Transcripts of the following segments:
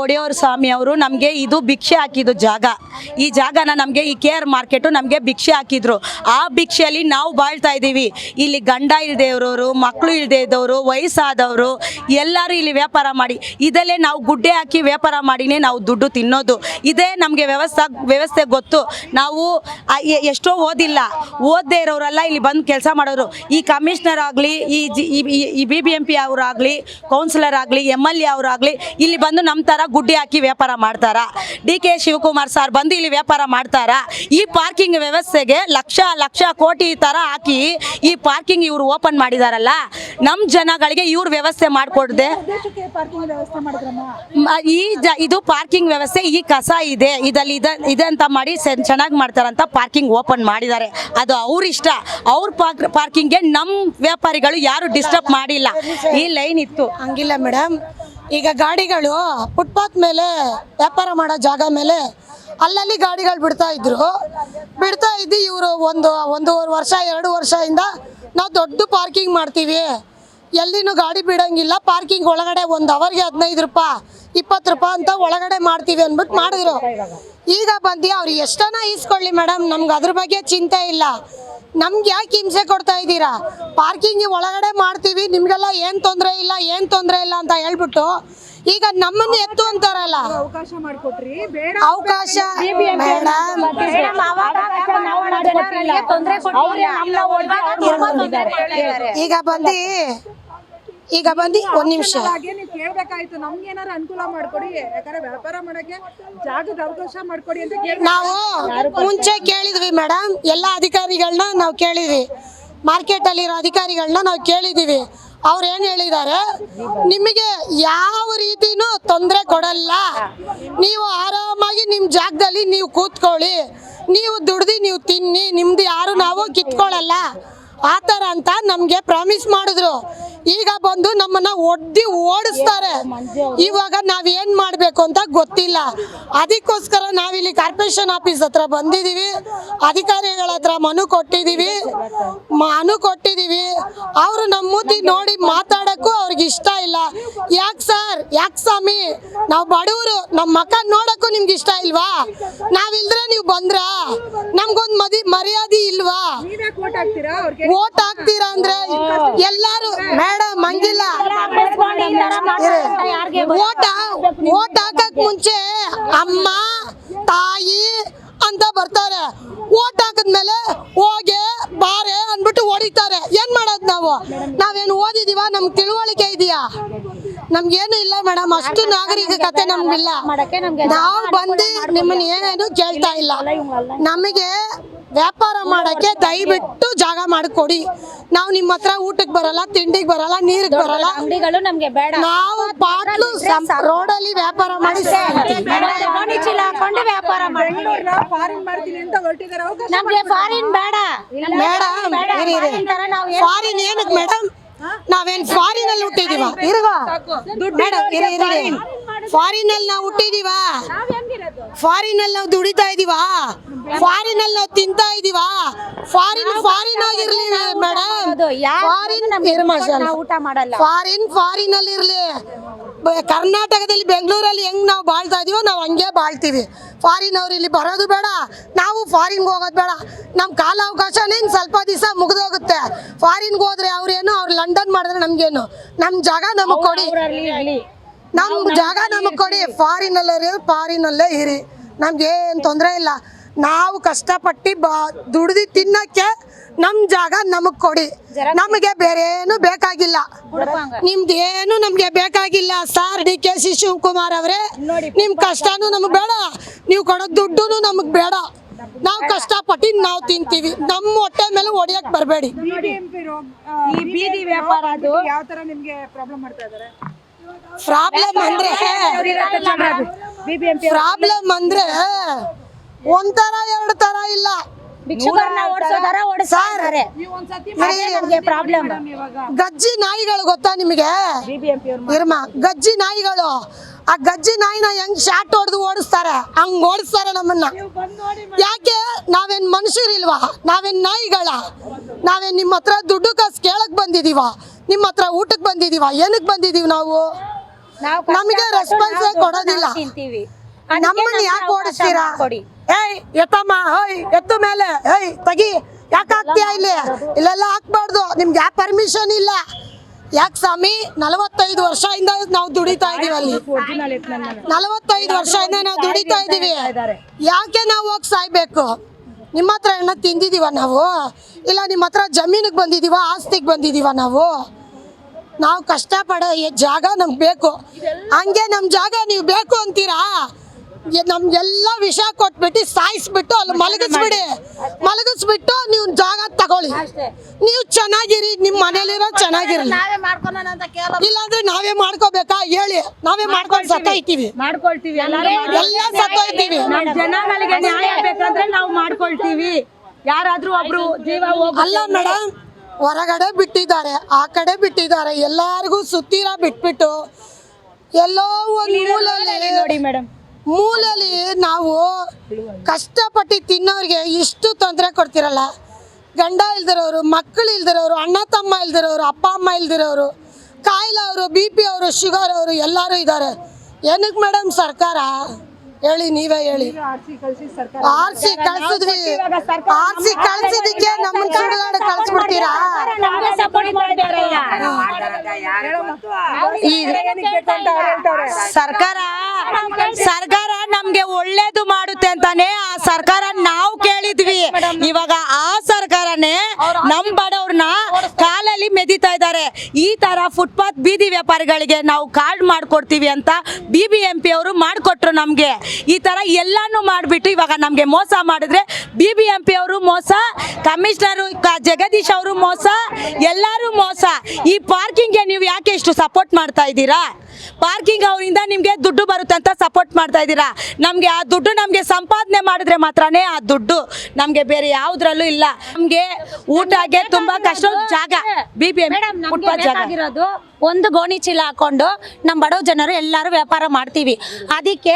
ಒಡೆಯವರು ಸ್ವಾಮಿ ಅವರು ನಮಗೆ ಇದು ಭಿಕ್ಷೆ ಹಾಕಿದ್ದು ಜಾಗ. ಈ ಜಾಗನ ನಮಗೆ ಈ KR ಮಾರ್ಕೆಟು ನಮಗೆ ಭಿಕ್ಷೆ ಹಾಕಿದ್ರು. ಆ ಭಿಕ್ಷೆಯಲ್ಲಿ ನಾವು ಬಾಳ್ತಾ ಇದ್ದೀವಿ. ಇಲ್ಲಿ ಗಂಡ ಇಲ್ಲದೆ ಇರೋರು, ಮಕ್ಕಳು ಇಲ್ಲದೆ ಇದ್ದವರು, ವಯಸ್ಸಾದವರು ಎಲ್ಲರೂ ಇಲ್ಲಿ ವ್ಯಾಪಾರ ಮಾಡಿ ಇದಲ್ಲೇ ನಾವು ಗುಡ್ಡೆ ಹಾಕಿ ವ್ಯಾಪಾರ ಮಾಡಿನೇ ನಾವು ದುಡ್ಡು ತಿನ್ನೋದು. ಇದೇ ನಮಗೆ ವ್ಯವಸ್ಥೆ ಗೊತ್ತು. ನಾವು ಎಷ್ಟೋ ಓದದೇ ಇರೋರೆಲ್ಲ ಇಲ್ಲಿ ಬಂದು ಕೆಲಸ ಮಾಡೋರು. ಈ ಕಮಿಷನರ್ ಆಗಲಿ, ಈ BBMP ಅವರಾಗಲಿ, ಕೌನ್ಸಿಲರ್ ಆಗಲಿ, MLA ಅವರಾಗಲಿ ಇಲ್ಲಿ ಬಂದು ನಮ್ಮ ಥರ ಗುಡ್ಡೆ ಹಾಕಿ ವ್ಯಾಪಾರ ಮಾಡ್ತಾರ? DK ಶಿವಕುಮಾರ್ ಸರ್ ಬಂದು ಇಲ್ಲಿ ವ್ಯಾಪಾರ ಮಾಡ್ತಾರ? ಈ ಪಾರ್ಕಿಂಗ್ ವ್ಯವಸ್ಥೆಗೆ ಲಕ್ಷ ಕೋಟಿ ಥರ ಹಾಕಿ ಈ ಪಾರ್ಕಿಂಗ್ ಇವರು ಓಪನ್ ಮಾಡಿದಾರಲ್ಲ, ನಮ್ಮ ಜನಗಳಿಗೆ ಇವ್ರು ವ್ಯವಸ್ಥೆ ಮಾಡಿಕೊಡ್ದೆ. ಇದು ಪಾರ್ಕಿಂಗ್ ವ್ಯವಸ್ಥೆ, ಈ ಕಸ ಇದೆ ಇದರಲ್ಲಿ ಇದೆ ಅಂತ ಮಾಡಿ ಚೆನ್ನಾಗಿ ಮಾಡ್ತಾರಂತ ಪಾರ್ಕಿಂಗ್ ಓಪನ್ ಮಾಡಿದ್ದಾರೆ. ಅದು ಅವ್ರ ಇಷ್ಟ. ಅವ್ರ ಪಾರ್ಕಿಂಗ್ಗೆ ನಮ್ಮ ವ್ಯಾಪಾರಿಗಳು ಯಾರು ಡಿಸ್ಟರ್ಬ್ ಮಾಡಿಲ್ಲ. ಈ ಲೈನ್ ಇತ್ತು, ಹಂಗಿಲ್ಲ ಮೇಡಮ್. ಈಗ ಗಾಡಿಗಳು ಫುಟ್ಪಾತ್ ಮೇಲೆ ವ್ಯಾಪಾರ ಮಾಡೋ ಜಾಗ ಮೇಲೆ ಅಲ್ಲಲ್ಲಿ ಗಾಡಿಗಳು ಬಿಡ್ತಾ ಇದ್ದು ಇವರು ಒಂದೂವರೆ ವರ್ಷ 2 ವರ್ಷದಿಂದ ನಾವು ದೊಡ್ಡ ಪಾರ್ಕಿಂಗ್ ಮಾಡ್ತೀವಿ, ಎಲ್ಲಿನೂ ಗಾಡಿ ಬಿಡೋಂಗಿಲ್ಲ, ಪಾರ್ಕಿಂಗ್ ಒಳಗಡೆ 1 ಅವರ್ಗೆ 15 ರೂಪಾಯಿ 20 ರೂಪಾಯಿ ಅಂತ ಒಳಗಡೆ ಮಾಡ್ತೀವಿ ಅಂದ್ಬಿಟ್ಟು ಮಾಡಿದ್ರು. ಈಗ ಬಂದು ಅವ್ರು ಎಷ್ಟನ ಈಸ್ಕೊಳ್ಳಿ ಮೇಡಮ್, ನಮ್ಗೆ ಅದ್ರ ಬಗ್ಗೆ ಚಿಂತೆ ಇಲ್ಲ. ನಮ್ಗೆ ಯಾಕೆ ಹಿಂಸೆ ಕೊಡ್ತಾ ಇದ್ದೀರಾ? ಪಾರ್ಕಿಂಗ್ ಒಳಗಡೆ ಮಾಡ್ತೀವಿ, ನಿಮ್ಗೆಲ್ಲ ಏನು ತೊಂದರೆ ಇಲ್ಲ ಅಂತ ಹೇಳ್ಬಿಟ್ಟು ಈಗ ನಮ್ಮನ್ನ ಎತ್ತು ಅಂತಾರಲ್ಲ. ಅವಕಾಶ ಈಗ ಬಂದು 1 ನಿಮಿಷ ಕೇಳಬೇಕಾಯ್ತು, ನಮ್ಗೆ ಏನಾರ ಅನುಕೂಲ ಮಾಡ್ಕೊಡಿ, ಯಾಕಂದ್ರೆ ವ್ಯಾಪಾರ ಮಾಡಕ್ಕೆ ಜಾಗದ ಅವಕಾಶ ಮಾಡ್ಕೊಡಿ ಅಂತ ನಾವು ಮುಂಚೆ ಕೇಳಿದ್ವಿ ಮೇಡಮ್. ಎಲ್ಲ ಅಧಿಕಾರಿಗಳನ್ನ ನಾವು ಕೇಳಿದ್ವಿ, ಮಾರ್ಕೆಟ್ ಅಲ್ಲಿರೋ ಅಧಿಕಾರಿಗಳನ್ನ ನಾವು ಕೇಳಿದೀವಿ. ಅವ್ರು ಏನು ಹೇಳಿದ್ದಾರೆ, ನಿಮಗೆ ಯಾವ ರೀತಿನೂ ತೊಂದರೆ ಕೊಡಲ್ಲ, ನೀವು ಆರಾಮಾಗಿ ನಿಮ್ಮ ಜಾಗದಲ್ಲಿ ನೀವು ಕೂತ್ಕೊಳ್ಳಿ, ನೀವು ದುಡ್ದು ನೀವು ತಿನ್ನಿ, ನಿಮ್ದು ಯಾರು ನಾವು ಕಿತ್ಕೊಳ್ಳಲ್ಲ ಆ ಥರ ಅಂತ ನಮಗೆ ಪ್ರಾಮಿಸ್ ಮಾಡಿದ್ರು. ಈಗ ಬಂದು ನಮ್ಮನ್ನ ಓಡಿಸ್ತಾರೆ. ಇವಾಗ ನಾವೇನು ಮಾಡಬೇಕು ಅಂತ ಗೊತ್ತಿಲ್ಲ. ಅದಕ್ಕೋಸ್ಕರ ನಾವಿಲ್ಲಿ ಕಾರ್ಪೊರೇಷನ್ ಆಫೀಸ್ ಹತ್ರ ಬಂದಿದ್ದೀವಿ, ಅಧಿಕಾರಿಗಳ ಹತ್ರ ಮನು ಕೊಟ್ಟಿದ್ದೀವಿ. ಅವರು ನಮ್ಮ ಮುದ್ದಿ ನೋಡಿ ಮಾತಾಡೋಕ್ಕೂ ಅವ್ರಿಗೆ ಇಷ್ಟ ಇಲ್ಲ. ಯಾಕೆ ಸರ್, ಯಾಕೆ ಸ್ವಾಮಿ, ನಾವು ಬಡವರು, ನಮ್ಮ ಮಕ್ಕ ನೋಡೋಕ್ಕೂ ನಿಮ್ಗೆ ಇಷ್ಟ ಇಲ್ವಾ? ನಾವಿಲ್ದ್ರೆ ನೀವು ಬಂದ್ರ ನಮ್ಗೊಂದು ಮರ್ಯಾದೆ ಇಲ್ವಾ? ಓಟ್ ಹಾಕ್ತೀರಾ ಅಂದ್ರೆ ಎಲ್ಲಾರು ಮೇಡಮ್ ಹಂಗಿಲ್ಲ. ಓಟ್ ಹಾಕಕ್ ಮುಂಚೆ ಅಮ್ಮ ತಾಯಿ ಅಂತ ಬರ್ತಾರೆ, ಓಟ್ ಹಾಕದ್ಮೇಲೆ ಹೋಗೆ ಬಾರೆ ಅಂದ್ಬಿಟ್ಟು ಹೊಡಿತಾರೆ. ಏನ್ ಮಾಡೋದು? ನಾವೇನು ಓದಿದೀವ? ನಮ್ಗೆ ತಿಳುವಳಿಕೆ ಇದೆಯಾ? ನಮ್ಗೇನು ಇಲ್ಲ ಮೇಡಮ್, ಅಷ್ಟು ನಾಗರಿಕತೆ ನಮ್ಗಿಲ್ಲ. ನಾವು ಬಂದು ನಿಮ್ಮನ್ನ ಏನೇನು ಕೇಳ್ತಾ ಇಲ್ಲ. ನಮಗೆ ವ್ಯಾಪಾರ ಮಾಡಕ್ಕೆ ದಯವಿಟ್ಟು ಜಾಗ ಮಾಡಿಕೊಡಿ. ನಾವು ನಿಮ್ಮ ಹತ್ರ ಊಟಕ್ಕೆ ಬರಲ್ಲ, ತಿಂಡಿಗೆ ಬರಲ್ಲ, ನೀರಿಗೆ ಬರಲ್ಲ. ನಾವು ಬಾಟ್ಲು ರೋಡಲ್ಲಿ ವ್ಯಾಪಾರ ಮಾಡಿ ಫಾರಿನ್ ಏನಕ್ಕೆ ಮೇಡಮ್? ನಾವೇನ್ ಫಾರಿನ್ ಅಲ್ಲಿ ಹುಟ್ಟಿದೀವ? ಫಾರಿನ್ ಅಲ್ಲಿ ನಾವು ಹುಟ್ಟಿದೀವ? ಫಾರಿನ್ ಅಲ್ಲಿ ನಾವು ದುಡಿತಾ ಇದೀವ? ಫಾರಿನ್ ಅಲ್ಲಿ ನಾವು ತಿಂತಾ ಇದೀವ? ಫಾರಿನ್ ಆಗಿರ್ಲಿ ಮೇಡಮ್, ಫಾರಿನ್ ಅಲ್ಲಿ ಇರ್ಲಿ. ಕರ್ನಾಟಕದಲ್ಲಿ ಬೆಂಗಳೂರಲ್ಲಿ ಹೆಂಗ್ ನಾವು ಬಾಳ್ತಾ ಇದೀವೋ ನಾವು ಹಂಗೆ ಬಾಳ್ತೀವಿ. ಫಾರಿನ್ ಅವ್ರು ಇಲ್ಲಿ ಬರೋದು ಬೇಡ, ನಾವು ಫಾರಿನ್ಗೆ ಹೋಗೋದು ಬೇಡ. ನಮ್ಮ ಕಾಲಾವಕಾಶನೇ ಸ್ವಲ್ಪ ದಿವಸ ಮುಗಿದೋಗುತ್ತೆ. ಫಾರಿನ್ಗೆ ಹೋದ್ರೆ ಅವ್ರೇನು, ಅವ್ರು ಲಂಡನ್ ಮಾಡಿದ್ರೆ ನಮ್ಗೇನು? ನಮ್ಮ ಜಾಗ ನಮಗೆ ಕೊಡಿ, ಫಾರಿನಲ್ಲೇ ಇರಿ, ನಮ್ಗೇನು ತೊಂದರೆ ಇಲ್ಲ. ನಾವು ಕಷ್ಟಪಟ್ಟು ದುಡ್ದು ತಿನ್ನಕ್ಕೆ ನಮ್ಮ ಜಾಗ ನಮಗೆ ಕೊಡಿ, ನಮಗೆ ಬೇರೆ ಏನು ಬೇಕಾಗಿಲ್ಲ, ನಿಮ್ದೇನು ನಮಗೆ ಬೇಕಾಗಿಲ್ಲ. ಸರ್ DK ಶಿವಕುಮಾರ್ ಅವರೇ, ನಿಮ್ಮ ಕಷ್ಟನೂ ನಮಗೆ ಬೇಡ, ನೀವು ಕೊಡೋ ದುಡ್ಡು ನಮಗೆ ಬೇಡ. ನಾವು ಕಷ್ಟಪಟ್ಟು ನಾವು ತಿಂತೀವಿ, ನಮ್ಮ ಹೊಟ್ಟೆ ಮೇಲೆ ಹೊಡಿಯಕ್ಕೆ ಬರಬೇಡಿ. ಪ್ರಾಬ್ಲಮ್ ಅಂದ್ರೆ ಒಂಥರ 2 ತರ ಇಲ್ಲ. ಗಜ್ಜಿ ನಾಯಿಗಳು ಗೊತ್ತಾ ನಿಮಗೆ? ಗಜ್ಜಿ ನಾಯಿಗಳು, ಆ ಗಜ್ಜಿ ನಾಯಿನ ಹೆಂಗ್ ಶಾಟ್ ಹೊಡೆದು ಓಡಿಸ್ತಾರೆ, ಹಂಗ್ ಓಡಿಸ್ತಾರೆ ನಮ್ಮನ್ನ. ಯಾಕೆ? ನಾವೇನ್ ಮನುಷ್ಯರಿಲ್ವಾ? ನಾವೇನ್ ನಾಯಿಗಳ? ನಾವೇನ್ ನಿಮ್ಮ ಹತ್ರ ದುಡ್ಡು ಕಾಸು ಕೇಳಕ್ ಬಂದಿದೀವ? ನಿಮ್ಮ ಹತ್ರ ಊಟಕ್ಕೆ ಬಂದಿದೀವ? ಏನಕ್ಕೆ ಬಂದಿದೀವಿ ನಾವು? ನಮಗೆ ರೆಸ್ಪಾನ್ಸ್ ಕೊಡೋದಿಲ್ಲ. ನಮ್ಮನ್ನ ಯಾಕೆ ಓಡಿಸ್ತೀರಾ? ಏಯ್ ಎತ್ತಮ್ಮ, ಏಯ್ ಎತ್ತು ಮೇಲೆ, ಏಯ್ ತಗಿ, ಯಾಕೆ ಹಾಕ್ತೀಯಾ ಇಲ್ಲಿ? ಇಲ್ಲೆಲ್ಲ ಹಾಕ್ಬಾರ್ದು, ನಿಮ್ಗೆ ಯಾವ ಪರ್ಮಿಷನ್ ಇಲ್ಲ. ಯಾಕೆ ಸ್ವಾಮಿ? 45 ವರ್ಷದಿಂದ ನಾವು ದುಡಿತಾ ಇದೀವಿ ಅಲ್ಲಿ. 45 ವರ್ಷದಿಂದ ನಾವು ದುಡಿತಾ ಇದೀವಿ. ಯಾಕೆ ನಾವು ಹೋಗಿ ಸಾಯ್ಬೇಕು? ನಿಮ್ಮ ಹತ್ರ ಏನ ತಿಂದಿದೀವ ನಾವು? ಇಲ್ಲ ನಿಮ್ಮ ಹತ್ರ ಜಮೀನಿಗೆ ಬಂದಿದೀವ, ಆಸ್ತಿಗೆ ಬಂದಿದೀವ ನಾವು? ನಾವು ಕಷ್ಟಪಡೋ ಜಾಗ ನಮ್ಗೆ ಬೇಕು. ಹಂಗೆ ನಮ್ಮ ಜಾಗ ನೀವು ಬೇಕು ಅಂತೀರಾ? ನಮ್ಗೆಲ್ಲ ವಿಷ ಕೊಟ್ಬಿಟ್ಟು ಸಾಯಿಸ್ಬಿಟ್ಟು ಅಲ್ಲಿ ಮಲಗಿಸ್ಬಿಟ್ಟು ನೀವು ಜಾಗ ತಗೊಳ್ಳಿ. ನೀವು ಚೆನ್ನಾಗಿರಿ, ನಿಮ್ಮ ಮನೇಲಿರೋ ಚೆನ್ನಾಗಿರಲಿ. ಇಲ್ಲಾಂದ್ರೆ ನಾವೇ ಮಾಡ್ಕೋಬೇಕಾ ಹೇಳಿ? ನಾವೇ ಮಾಡ್ಕೊಂಡು ಸತ್ತೋಯ್ತೀವಿ, ಎಲ್ಲ ಸತ್ತೋಯ್ತೀವಿ. ಜನಗಳಿಗೆ ನ್ಯಾಯ ಬೇಕಂದ್ರೆ ನಾವು ಮಾಡ್ಕೊಳ್ತೀವಿ. ಯಾರಾದ್ರೂ ಒಬ್ರು ಜೀವ ಅಲ್ಲ ಮೇಡಮ್, ಹೊರಗಡೆ ಬಿಟ್ಟಿದ್ದಾರೆ, ಆ ಕಡೆ ಬಿಟ್ಟಿದ್ದಾರೆ, ಎಲ್ಲಾರ್ಗೂ ಸುತ್ತೀರ ಬಿಟ್ಬಿಟ್ಟು ಎಲ್ಲೋ ಒಂದು ನೋಡಿ ಮೇಡಮ್, ಮೂಲೆಯಲ್ಲಿ ನಾವು ಕಷ್ಟಪಟ್ಟು ತಿನ್ನೋರಿಗೆ ಇಷ್ಟು ತೊಂದರೆ ಕೊಡ್ತಿರಲ್ಲ. ಗಂಡ ಇಲ್ದಿರೋರು, ಮಕ್ಕಳು ಇಲ್ದಿರೋರು, ಅಣ್ಣ ತಮ್ಮ ಇಲ್ದಿರೋರು, ಅಪ್ಪ ಅಮ್ಮ ಇಲ್ದಿರೋರು, ಕಾಯಿಲೆ ಅವರು, BP ಅವರು, ಶುಗರ್ ಅವರು ಎಲ್ಲರೂ ಇದ್ದಾರೆ. ಏನಕ್ಕೆ ಮೇಡಮ್ ಸರ್ಕಾರ? ಹೇಳಿ, ನೀವೇ ಹೇಳಿ. ಆರ್ಸಿ ಕಳ್ಸಿದ್ವಿ, ಆರ್ಸಿ ಕಳ್ಸಿದಕ್ಕೆ ನಮ್ಮನ್ನ ಸುಡುಗಾಡು ಕಳ್ಸ್ಬಿಡ್ತೀರಾ? ಸರ್ಕಾರ ನಮ್ಗೆ ಒಳ್ಳೇದು ಮಾಡುತ್ತೆ ಅಂತಾನೆ ಆ ಸರ್ಕಾರ ನಾವು ಕೇಳಿದ್ವಿ. ಇವಾಗ ಆ ಸರ್ಕಾರನೇ ನಮ್ ಬಡವ್ರನ್ನ ಕಾಲಲ್ಲಿ ಮೆದಿತಾ ಇದ್ದಾರೆ. ಈ ತರ ಫುಟ್ಪಾತ್ ಬೀದಿ ವ್ಯಾಪಾರಿಗಳಿಗೆ ನಾವು ಕಾರ್ಡ್ ಮಾಡ್ಕೊಡ್ತೀವಿ ಅಂತ BBMP ಅವರು ಮಾಡ್ಕೊಟ್ರು ನಮ್ಗೆ. ಈ ತರ ಎಲ್ಲಾನು ಮಾಡ್ಬಿಟ್ಟು ಇವಾಗ ನಮ್ಗೆ ಮೋಸ ಮಾಡಿದ್ರೆ BBMP ಅವರು ಮೋಸ, ಕಮಿಷನರ್ ಜಗದೀಶ್ ಅವರು ಮೋಸ, ಎಲ್ಲರೂ ಮೋಸ. ಈ ಪಾರ್ಕಿಂಗ್ಗೆ ನೀವು ಯಾಕೆ ಇಷ್ಟು ಸಪೋರ್ಟ್ ಮಾಡ್ತಾ ಇದ್ದೀರಾ? ಪಾರ್ಕಿಂಗ್ ಅವರಿಂದ ನಿಮ್ಗೆ ದುಡ್ಡು ಬರುತ್ತೆ ಅಂತ ಸಪೋರ್ಟ್ ಮಾಡ್ತಾ ಇದ್ದೀರಾ. ನಮ್ಗೆ ಆ ದುಡ್ಡು ನಮ್ಗೆ ಸಂಪಾದನೆ ಮಾಡಿದ್ರೆ ಮಾತ್ರನೇ ಆ ದುಡ್ಡು, ನಮ್ಗೆ ಬೇರೆ ಯಾವ್ದ್ರಲ್ಲೂ ಇಲ್ಲ. ನಮ್ಗೆ ಊಟಗೆ ತುಂಬಾ ಕಷ್ಟ. ಜಾಗ ಆಗಿರೋದು ಒಂದು ಗೋಣಿ ಚೀಲ ಹಾಕೊಂಡು ನಮ್ಮ ಬಡವ ಜನರು ಎಲ್ಲರೂ ವ್ಯಾಪಾರ ಮಾಡ್ತೀವಿ. ಅದಕ್ಕೆ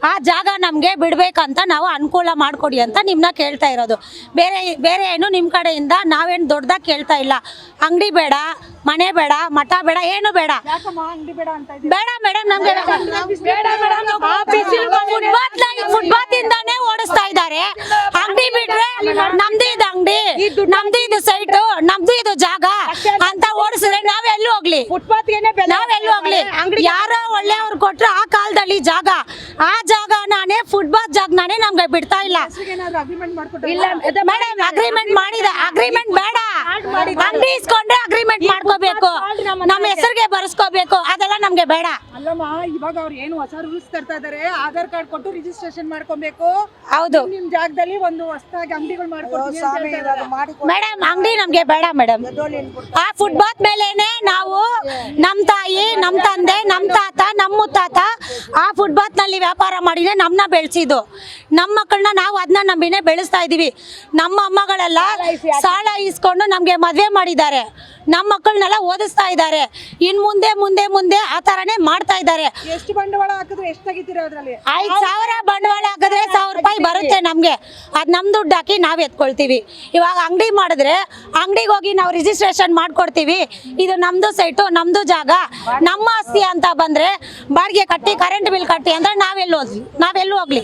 ಆ ಜಾಗ ನಮಗೆ ಬಿಡ್ಬೇಕಂತ ನಾವು ಅನುಕೂಲ ಮಾಡಿಕೊಡಿ ಅಂತ ನಿಮ್ಮನ್ನ ಕೇಳ್ತಾ ಇರೋದು. ಬೇರೆ ಏನು ನಿಮ್ಮ ಕಡೆಯಿಂದ ನಾವೇನು ದೊಡ್ಡದಾಗಿ ಕೇಳ್ತಾ ಇಲ್ಲ. ಅಂಗಡಿ ಬೇಡ, ಮನೆ ಬೇಡ, ಮಠ ಬೇಡ, ಏನು ಬೇಡ. ಬೇಡ ಮೇಡಮ್, ನಮ್ಗೆ ಫುಟ್ಪಾತ್ ಇಂದಾನೇ ಓಡಿಸ್ತಾ ಇದ್ದಾರೆ. ಅಂಗಡಿ ಬಿಟ್ರೆ ನಮ್ದು ಇದು ಅಂಗಡಿ, ನಮ್ದು ಇದು ಸೈಟ್, ನಮ್ದು ಇದು ಜಾಗ ಅಂತ ಓಡಿಸಿದ್ರೆ ನಾವೆಲ್ಲೂ ಹೋಗ್ಲಿ, ನಾವೆಲ್ಲೂ ಹೋಗ್ಲಿ. ಯಾರೋ ಒಳ್ಳೆಯವ್ರು ಕೊಟ್ರು ಆ ಕಾಲದಲ್ಲಿ ಜಾಗ, ಆ ಜಾಗ ನಾನೇ ಫುಟ್ಪಾತ್ ಜಾಗ ನಾನೇ ನಮ್ಗೆ ಬಿಡ್ತಾ ಇಲ್ಲ. ಮೇಡಮ್ ಅಗ್ರಿಮೆಂಟ್ ಮಾಡಿದ, ಅಗ್ರಿಮೆಂಟ್ ಬೇಡ, ಅಂಗಡಿ ಇಸ್ಕೊಂಡ್ರೆ ಅಗ್ರಿಮೆಂಟ್ ಮಾಡ್ಕೋಬೇಕು, ನಮ್ಮ ಹೆಸರಿಗೆ ಬರ್ಸ್ಕೋಬೇಕು, ಅದೆಲ್ಲ ನಮ್ಗೆ ಬೇಡ. ಅಲ್ಲಮ್ಮ, ಇವಾಗ ಅವ್ರು ಏನು ಹೊಸ ರೂಲ್ಸ್ ತರ್ತಾ ಇದಾರೆ, ಆಧಾರ್ ಕಾರ್ಡ್ ಕೊಟ್ಟು ರಿಜಿಸ್ಟ್ರೇಷನ್ ಮಾಡ್ಕೊಬೇಕು. ಹೌದು, ನಿಮ್ ಜಾಗದಲ್ಲಿ ಒಂದು ಹೊಸದಾಗಿ ಅಂಗಡಿಗಳು ಮಾಡ್ಕೊಡ್ತೀವಿ. ಮೇಡಮ್ ಅಂಗಡಿ ನಮ್ಗೆ ಬೇಡ ಮೇಡಮ್. ಆ ಫುಟ್ಪಾತ್ ಮೇಲೇನೆ ನಾವು ನಮ್ ತಾಯಿ, ನಮ್ ತಂದೆ, ನಮ್ ತಾತ, ನಮ್ ಮುತ್ತಾತ ಆ ಫುಟ್ಪಾತ್ ನಲ್ಲಿ ವ್ಯಾಪಾರ ಮಾಡಿನೇ ನಮ್ನ ಬೆಳೆಸಿದ್ದು. ನಮ್ಮ ಮಕ್ಕಳನ್ನ ನಾವು ಅದನ್ನ ನಂಬಿನೇ ಬೆಳೆಸ್ತಾ ಇದೀವಿ. ನಮ್ಮ ಅಮ್ಮಗಳೆಲ್ಲ ಸಾಲ ಇಸ್ಕೊಂಡು ನಮ್ಗೆ ಮದ್ವೆ ಮಾಡಿದ್ದಾರೆ, ನಮ್ಮ ಮಕ್ಕಳನ್ನೆಲ್ಲ ಓದಿಸ್ತಾ ಇದ್ದಾರೆ. ಇನ್ ಮುಂದೆ ಮುಂದೆ ಮುಂದೆ ಆ ತರನೇ ಮಾಡ್ತಾ ಇದ್ದಾರೆ. ಎಷ್ಟು ಬಂಡವಾಳ ಹಾಕಿದ್ರೆ ಎಷ್ಟು ತೆಗಿತೀರಾ ಅದ್ರಲ್ಲಿ? 5,000 ಬಂಡವಾಳ ಹಾಕಿದ್ರೆ 1,000 ರೂಪಾಯಿ ಬರುತ್ತೆ ನಮ್ಗೆ. ಅದ್ ನಮ್ ದುಡ್ಡು ಹಾಕಿ ನಾವ್ ಎತ್ಕೊಳ್ತೀವಿ. ಇವಾಗ ಅಂಗಡಿ ಮಾಡಿದ್ರೆ ಅಂಗಡಿಗೆ ಹೋಗಿ ನಾವು ರಿಜಿಸ್ಟ್ರೇಷನ್ ಮಾಡ್ಕೊಡ್ತೀವಿ. ಇದು ನಮ್ದು ಸೈಟು, ನಮ್ದು ಜಾಗ, ನಮ್ಮ ಆಸ್ತಿ ಅಂತ ಬಂದ್ರೆ ಬಾಡಿಗೆ ಕಟ್ಟಿ, ಕರೆಂಟ್ ಬಿಲ್ ಕಟ್ಟಿ ಅಂದ್ರೆ ನಾವೆಲ್ಲೂ ಹೋಗ್ಲಿ.